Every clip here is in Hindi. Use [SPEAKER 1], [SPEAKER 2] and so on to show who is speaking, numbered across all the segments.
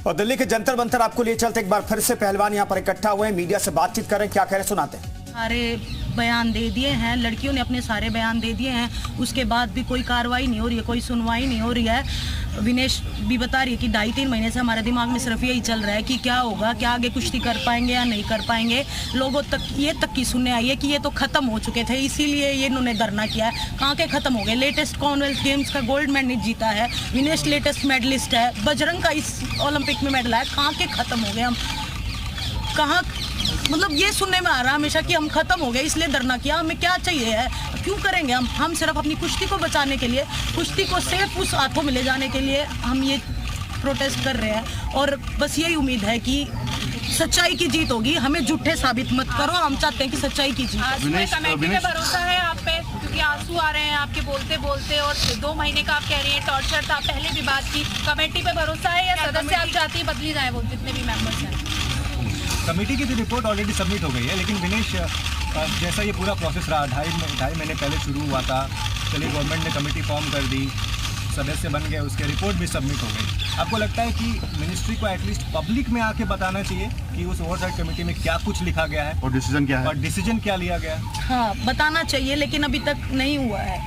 [SPEAKER 1] और दिल्ली के जंतर मंतर आपको लिए चलते एक बार फिर से पहलवान यहाँ पर इकट्ठा हुए हैं, मीडिया से बातचीत करें, क्या कह रहे सुनाते हैं।
[SPEAKER 2] सारे बयान दे दिए हैं, लड़कियों ने अपने सारे बयान दे दिए हैं, उसके बाद भी कोई कार्रवाई नहीं हो रही है, कोई सुनवाई नहीं हो रही है। विनेश भी बता रही है कि 2.5-3 महीने से हमारे दिमाग में सिर्फ यही चल रहा है कि क्या होगा, क्या आगे कुश्ती कर पाएंगे या नहीं कर पाएंगे। लोगों तक ये तक की सुनने आई है कि ये तो खत्म हो चुके थे, इसीलिए ये इन्होंने धरना किया है। कहाँ के खत्म हो गए? लेटेस्ट कॉमनवेल्थ गेम्स का गोल्ड मेडल जीता है विनेश, लेटेस्ट मेडलिस्ट है, बजरंग का इस ओलंपिक में मेडल है। कहाँ के खत्म हो गए हम? कहाँ मतलब ये सुनने में आ रहा है हमेशा कि हम खत्म हो गए, इसलिए धरना किया। हमें क्या चाहिए है, क्यों करेंगे हम सिर्फ अपनी कुश्ती को बचाने के लिए, कुश्ती को सेफ उस हाथों में ले जाने के लिए हम ये प्रोटेस्ट कर रहे हैं। और बस यही उम्मीद है कि सच्चाई की जीत होगी, हमें झूठे साबित मत करो। हम चाहते हैं कि सच्चाई की जीत।
[SPEAKER 3] कमेटी पे भरोसा है आप पे, क्योंकि आंसू आ रहे हैं आपके बोलते बोलते, और 2 महीने का आप कह रही हैं टॉर्चर था, पहले भी बात की। कमेटी पे भरोसा है या सदस्य आप चाहती है बदली जाए, वो जितने भी मेंबर्स हैं?
[SPEAKER 4] कमेटी की तो रिपोर्ट ऑलरेडी सबमिट हो गई है, लेकिन विनेश जैसा ये पूरा प्रोसेस रहा, ढाई महीने पहले शुरू हुआ था, चलिए गवर्नमेंट ने कमेटी फॉर्म कर दी, सदस्य बन गए, उसके रिपोर्ट भी सबमिट हो गई। आपको लगता है कि मिनिस्ट्री को एटलीस्ट पब्लिक में आके बताना चाहिए कि उस ओवरसाइट कमेटी में क्या कुछ लिखा गया है
[SPEAKER 5] और डिसीजन क्या है,
[SPEAKER 4] और डिसीजन क्या लिया गया है?
[SPEAKER 2] हाँ, बताना चाहिए, लेकिन अभी तक नहीं हुआ है।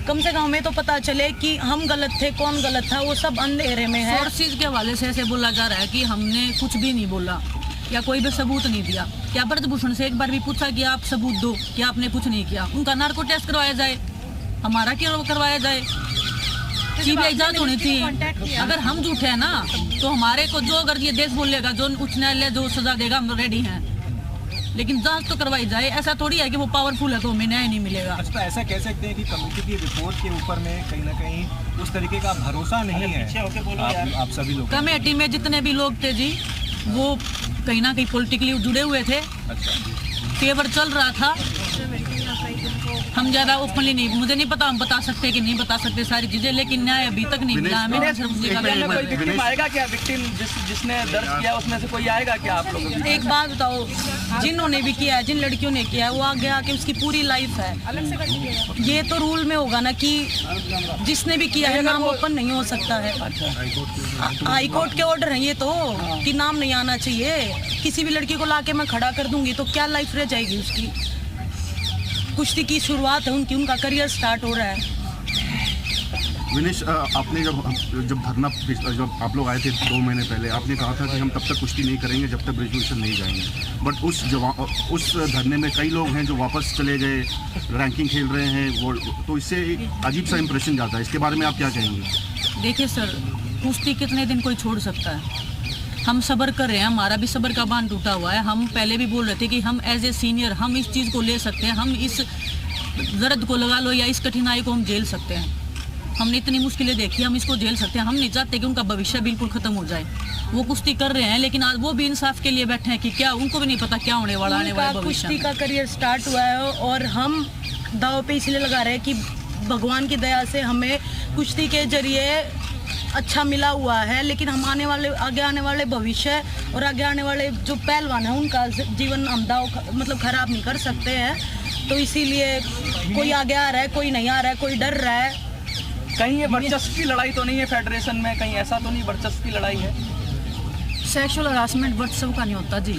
[SPEAKER 2] कम से कम हमें तो पता चले कि हम गलत थे, कौन गलत था, वो सब अंधेरे में है।
[SPEAKER 6] सोर्सेज के हवाले से ऐसे बोला जा रहा है कि हमने कुछ भी नहीं बोला या कोई भी सबूत नहीं दिया। क्या ब्रजभूषण से एक बार भी पूछा कि आप सबूत दो, कि आपने कुछ नहीं किया? उनका नार्को टेस्ट करवाया जाए, हमारा क्यों करवाया जाए? सीबीआई जांच होनी चाहिए। अगर हम झूठे हैं ना, तो हमारे को जो अगर ये देश बोलेगा, जो उच्च न्यायालय जो सजा देगा, हम रेडी हैं, लेकिन जांच तो करवाई जाए। ऐसा थोड़ी है कि वो पावरफुल है तो हमें न्याय नहीं मिलेगा।
[SPEAKER 4] अच्छा, ऐसा कह सकते हैं कि कमेटी की रिपोर्ट के ऊपर में कहीं ना कहीं उस तरीके का भरोसा नहीं है आप सभी लोग?
[SPEAKER 6] कमेटी में जितने भी लोग थे जी, वो कहीं ना कहीं पॉलिटिकली जुड़े हुए थे। फेवर चल रहा था। हम ज्यादा ओपनली नहीं, मुझे नहीं पता हम बता सकते कि नहीं बता सकते सारी चीजें, लेकिन न्याय अभी तक नहीं मिला हमें।
[SPEAKER 7] कोई विक्टिम आएगा क्या? विक्टिम जिसने दर्ज किया उसमें से कोई आएगा क्या आप लोग?
[SPEAKER 2] एक बात बताओ, जिन्होंने भी किया है, जिन लड़कियों ने किया है, वो आगे आके उसकी पूरी लाइफ है। ये तो रूल में होगा ना कि जिसने भी किया है नाम ओपन नहीं हो सकता है। हाई कोर्ट के ऑर्डर है ये तो, कि नाम नहीं आना चाहिए। किसी भी लड़की को लाके मैं खड़ा कर दूंगी तो क्या लाइफ रह जाएगी उसकी? कुश्ती की शुरुआत है उनकी, उनका करियर स्टार्ट हो रहा है।
[SPEAKER 5] विनेश, आपने जब धरना जब आप लोग आए थे 2 महीने पहले, आपने कहा था कि हम तब तक कुश्ती नहीं करेंगे जब तक ब्रिजभूषण नहीं जाएंगे। बट उस धरने में कई लोग हैं जो वापस चले गए, रैंकिंग खेल रहे हैं, वो तो इससे एक अजीब सा इंप्रेशन जाता है। इसके बारे में आप क्या कहेंगे?
[SPEAKER 6] देखिए सर, कुश्ती कितने दिन कोई छोड़ सकता है? हम सब्र कर रहे हैं, हमारा भी सब्र का बांध टूटा हुआ है। हम पहले भी बोल रहे थे कि हम एज ए सीनियर हम इस चीज़ को ले सकते हैं, हम इस दर्द को लगा लो या इस कठिनाई को हम झेल सकते हैं। हमने इतनी मुश्किलें देखी, हम इसको झेल सकते हैं। हम नहीं चाहते कि उनका भविष्य बिल्कुल खत्म हो जाए। वो कुश्ती कर रहे हैं, लेकिन आज वो भी इंसाफ के लिए बैठे हैं कि क्या उनको भी नहीं पता क्या होने वाला आने वाला भविष्य।
[SPEAKER 2] कुश्ती का करियर स्टार्ट हुआ है और हम दाव पे इसलिए लगा रहे हैं कि भगवान की दया से हमें कुश्ती के जरिए अच्छा मिला हुआ है, लेकिन हम आगे आने वाले भविष्य और आगे आने वाले जो पहलवान है उनका जीवन हम दाव मतलब खराब नहीं कर सकते हैं। तो इसीलिए कोई आगे आ रहा है, कोई नहीं आ रहा है, कोई डर रहा है।
[SPEAKER 7] कहीं ये वर्चस्व की लड़ाई तो नहीं है फेडरेशन में? कहीं ऐसा तो नहीं वर्चस्व की लड़ाई है?
[SPEAKER 6] सेक्सुअल हरासमेंट वर्चस्व का नहीं होता जी।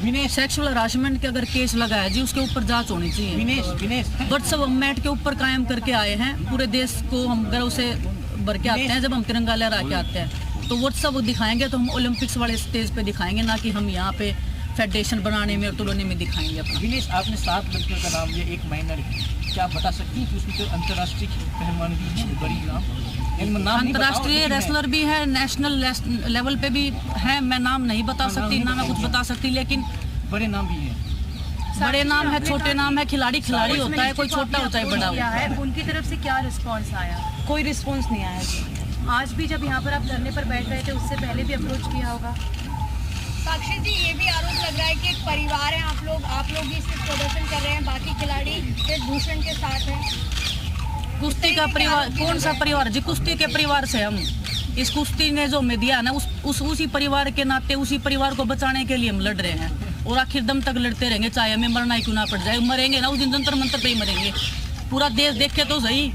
[SPEAKER 6] विनेश, सेक्सुअल हरासमेंट के अगर केस लगा है जी, उसके ऊपर जांच होनी चाहिए।
[SPEAKER 7] विनेश
[SPEAKER 6] वर्चस्व हम मैट के ऊपर कायम करके आए हैं। पूरे देश को हम गर्व से भर के आते हैं जब हम तिरंगा लहरा के आते हैं। तो व्हाट्सअप दिखाएंगे तो हम ओलंपिक्स वाले स्टेज पे दिखाएंगे, ना कि हम यहाँ पे फेडरेशन बनाने में और तुलने में दिखाएंगे।
[SPEAKER 7] विनेश, आपने 7 लड़कियों का नाम, ये एक माइनर है, क्या आप बता सकती हैं कि उसमें जो अंतर्राष्ट्रीय पहलवान भी है, बड़ी नाम
[SPEAKER 6] अंतर्राष्ट्रीय रेसलर भी है, नेशनल लेवल पे भी है। मैं नाम नहीं बता सकती, ना मैं कुछ बता सकती, लेकिन
[SPEAKER 7] बड़े नाम भी हैं।
[SPEAKER 6] बड़े नाम है, छोटे नाम है, खिलाड़ी होता है, कोई छोटा होता है, बड़ा होता है।
[SPEAKER 3] उनकी तरफ से क्या रिस्पॉन्स आया?
[SPEAKER 2] कोई रिस्पॉन्स नहीं आया जी।
[SPEAKER 3] आज भी जब यहाँ पर आप धरने पर बैठ रहे थे, उससे पहले भी अप्रोच किया होगा?
[SPEAKER 8] साक्षी जी, ये भी आरोप लग रहा है कि एक परिवार है आप लोग भी सिर्फ प्रदर्शन कर रहे हैं, बाकी खिलाड़ी ब्रिजभूषण के साथ हैं।
[SPEAKER 6] कुश्ती का परिवार कौन सा परिवार जी? कुश्ती के परिवार से हम, इस कुश्ती ने जो हमें दिया ना, उसी परिवार के नाते उसी परिवार को बचाने के लिए हम लड़ रहे हैं और आखिर दम तक लड़ते रहेंगे, चाहे हमें मरना ही क्यों ना पड़ जाए। मरेंगे ना उस दिन जंतर मंतर पे ही मरेंगे। पूरा देश देखे तो सही।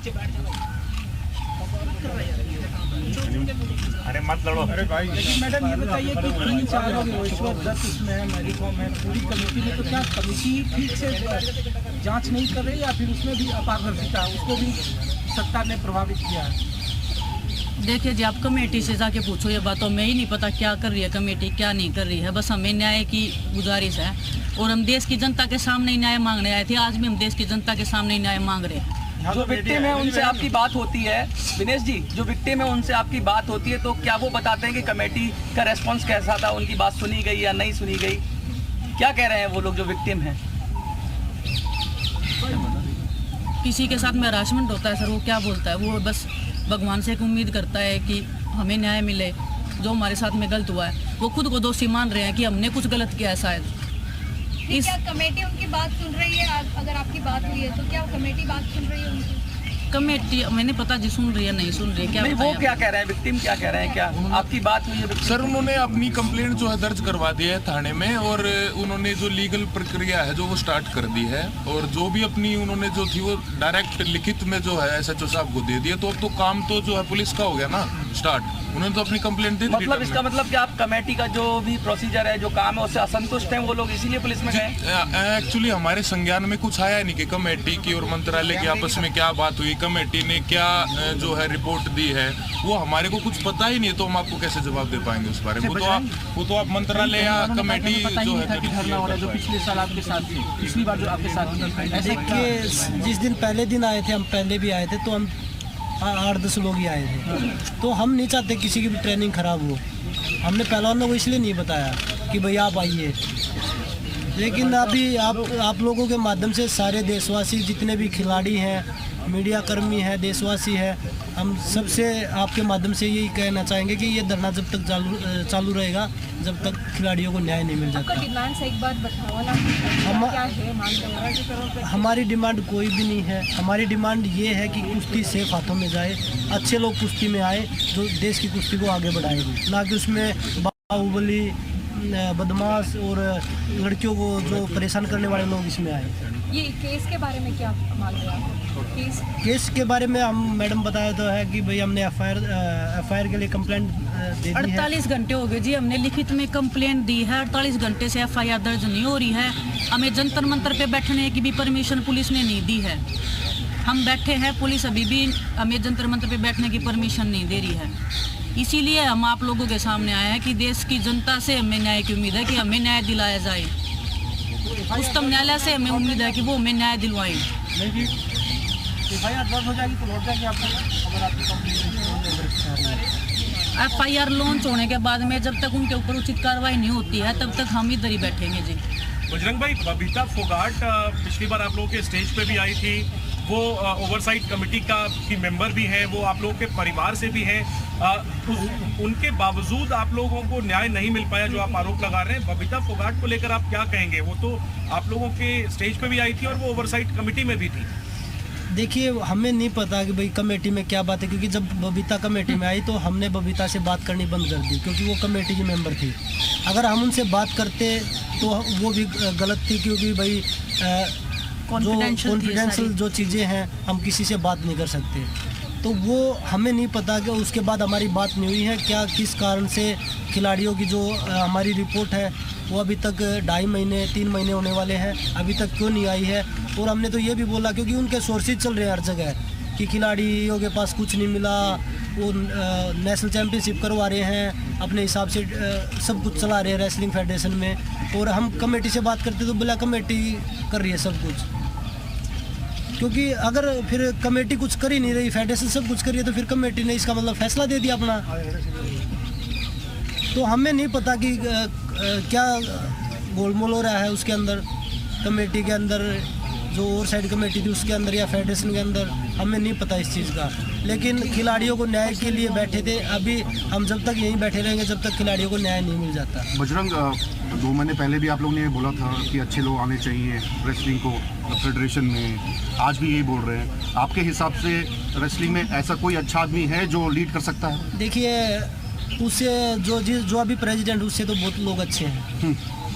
[SPEAKER 9] मत लड़ो।
[SPEAKER 7] लेकिन मैडम ये बताइए कि 3-4 लोग रोएश्वर दत्त इसमें है, मैरीकॉम है, पूरी कमेटी में, तो क्या कमेटी ठीक से जांच नहीं कर रही या फिर उसमें भी अपारदर्शिता है, उसको भी सत्ता ने प्रभावित किया है?
[SPEAKER 6] देखिए जी, आप कमेटी से जाके पूछो ये बात, तो मैं ही नहीं पता क्या कर रही है कमेटी, क्या नहीं कर रही है। बस हमें न्याय की गुजारिश है और हम देश की जनता के सामने न्याय मांगने आए थे। आज भी हम देश की जनता के सामने न्याय मांग रहे हैं।
[SPEAKER 10] जो विक्टिम है उनसे आपकी बात होती है, विनेश जी, जो विक्टिम है उनसे आपकी बात होती है, तो क्या वो बताते हैं कि कमेटी का रेस्पॉन्स कैसा था, उनकी बात सुनी गई या नहीं सुनी गई? क्या कह रहे हैं वो लोग जो विक्टिम हैं?
[SPEAKER 6] किसी के साथ में हरासमेंट होता है सर, वो क्या बोलता है, वो बस भगवान से एक उम्मीद करता है कि हमें न्याय मिले। जो हमारे साथ में गलत हुआ है वो खुद को दोषी मान रहे हैं कि हमने कुछ गलत किया है शायद।
[SPEAKER 8] क्या कमेटी उनकी बात सुन रही है? अगर आपकी बात हुई है तो क्या कमेटी बात सुन रही है उनकी?
[SPEAKER 6] कमेटी मैंने पता जी सुन रही है नहीं सुन रही है, क्या
[SPEAKER 10] नहीं, वो क्या कह रहे हैं, विक्टिम क्या कह रहे हैं, क्या आपकी बात हुई है?
[SPEAKER 11] सर उन्होंने अपनी कंप्लेंट जो है दर्ज करवा दी है थाने में, और उन्होंने जो लीगल प्रक्रिया है जो वो स्टार्ट कर दी है, और जो भी अपनी उन्होंने जो थी वो डायरेक्ट लिखित में जो है SHO साहब को दे दिया। तो अब तो काम तो जो है पुलिस का हो गया ना स्टार्ट, उन्होंने तो अपनी कंप्लेंट दे दी।
[SPEAKER 10] मतलब इसका मतलब कि आप कमेटी का जो भी प्रोसीजर है, जो काम है, उससे असंतुष्ट हैं वो लोग, इसीलिए पुलिस में गए?
[SPEAKER 11] एक्चुअली हमारे संज्ञान में कुछ आया नहीं कि कमेटी की और मंत्रालय की आपस में क्या बात हुई, कमेटी ने क्या जो है रिपोर्ट दी है, वो हमारे को कुछ पता ही नहीं, तो हम आपको कैसे जवाब दे पाएंगे उस बारे में? वो तो आप मंत्रालय या कमेटी जो है
[SPEAKER 7] धरना हो रहा है, जो पिछले साल आपके साथ थी, पिछली बार जो आपके साथ थी।
[SPEAKER 12] देखिए जिस दिन पहले दिन आए थे, हम पहले भी आए थे, तो हम 8-10 लोग ही आए थे, तो हम नहीं चाहते किसी की भी ट्रेनिंग खराब हो। हमने पहलवानों को इसलिए नहीं बताया कि भाई आप आइए, लेकिन अभी आप लोगों के माध्यम से सारे देशवासी जितने भी खिलाड़ी हैं, मीडिया कर्मी है, देशवासी है, हम सबसे आपके माध्यम से यही कहना चाहेंगे कि ये धरना जब तक चालू रहेगा जब तक खिलाड़ियों को न्याय नहीं मिल जाता। हमारी डिमांड कोई भी नहीं है। हमारी डिमांड ये है कि कुश्ती सेफ हाथों में जाए, अच्छे लोग कुश्ती में आए जो देश की कुश्ती को आगे बढ़ाएंगे, ना कि उसमें बाहुबली, बदमाश और लड़कियों को जो परेशान करने वाले लोग इसमें आए।
[SPEAKER 8] ये केस के बारे में क्या मान रहे हैं?
[SPEAKER 12] केस के बारे में हम मैडम बताया तो है कि भाई हमने एफआईआर के लिए कंप्लेंट दे दी है।
[SPEAKER 6] 48 घंटे हो गए जी, हमने लिखित में कंप्लेंट दी है, 48 घंटे से एफआईआर दर्ज नहीं हो रही है। हमें जंतर मंतर पे बैठने की भी परमिशन पुलिस ने नहीं दी है। हम बैठे हैं, पुलिस अभी भी हमें जंतर मंतर पे बैठने की परमिशन नहीं दे रही है। इसीलिए हम आप लोगों के सामने आए हैं कि देश की जनता से हमें न्याय की उम्मीद है कि हमें न्याय दिलाया जाए। उच्चतम न्यायालय से हमें उम्मीद है कि वो हमें न्याय दिलवाएं। एफआईआर लॉन्च होने के बाद में जब तक उनके ऊपर उचित कार्रवाई नहीं होती है तब तक हम इधर ही बैठेंगे जी।
[SPEAKER 9] बजरंग भाई, बबीता फोगाट पिछली बार आप लोगों के स्टेज पे भी आई थी, वो ओवरसाइट कमेटी की मेंबर भी हैं, वो आप लोगों के परिवार से भी हैं, उनके बावजूद आप लोगों को न्याय नहीं मिल पाया जो आप आरोप लगा रहे हैं। बबीता फोगाट को लेकर आप क्या कहेंगे? वो तो आप लोगों के स्टेज पे भी आई थी और वो ओवरसाइट कमेटी में भी थी।
[SPEAKER 12] देखिए हमें नहीं पता कि भाई कमेटी में क्या बात है, क्योंकि जब बबीता कमेटी में आई तो हमने बबीता से बात करनी बंद कर दी, क्योंकि वो कमेटी की मेंबर थी। अगर हम उनसे बात करते तो वो भी गलत थी, क्योंकि भाई कॉन्फिडेंशियल जो चीज़ें हैं हम किसी से बात नहीं कर सकते। तो वो हमें नहीं पता कि उसके बाद हमारी बात नहीं हुई है क्या, किस कारण से खिलाड़ियों की जो हमारी रिपोर्ट है वो अभी तक 2.5 महीने 3 महीने होने वाले हैं, अभी तक क्यों नहीं आई है। और हमने तो ये भी बोला, क्योंकि उनके सोर्सेज चल रहे हैं हर जगह कि खिलाड़ियों के पास कुछ नहीं मिला, वो नेशनल चैम्पियनशिप करवा रहे हैं, अपने हिसाब से सब कुछ चला रहे हैं रेसलिंग फेडरेशन में। और हम कमेटी से बात करते तो बोला कमेटी कर रही है सब कुछ, क्योंकि अगर फिर कमेटी कुछ कर ही नहीं रही, फेडरेशन सब कुछ कर रही है, तो फिर कमेटी ने इसका मतलब फैसला दे दिया अपना। तो हमें नहीं पता कि क्या गोलमोल हो रहा है उसके अंदर, कमेटी के अंदर, जो ओवरसाइड कमेटी थी उसके अंदर या फेडरेशन के अंदर, हमें नहीं पता इस चीज़ का। लेकिन खिलाड़ियों को न्याय के लिए बैठे थे, अभी हम जब तक यहीं बैठे रहेंगे जब तक खिलाड़ियों को न्याय नहीं मिल जाता।
[SPEAKER 5] बजरंग, 2 महीने पहले भी आप लोगों ने बोला था कि अच्छे लोग आने चाहिए रेसलिंग को फेडरेशन में, आज भी यही बोल रहे हैं। आपके हिसाब से रेसलिंग में ऐसा कोई अच्छा आदमी है जो लीड कर सकता है?
[SPEAKER 12] देखिए उससे जो अभी प्रेसिडेंट उससे तो बहुत लोग अच्छे हैं,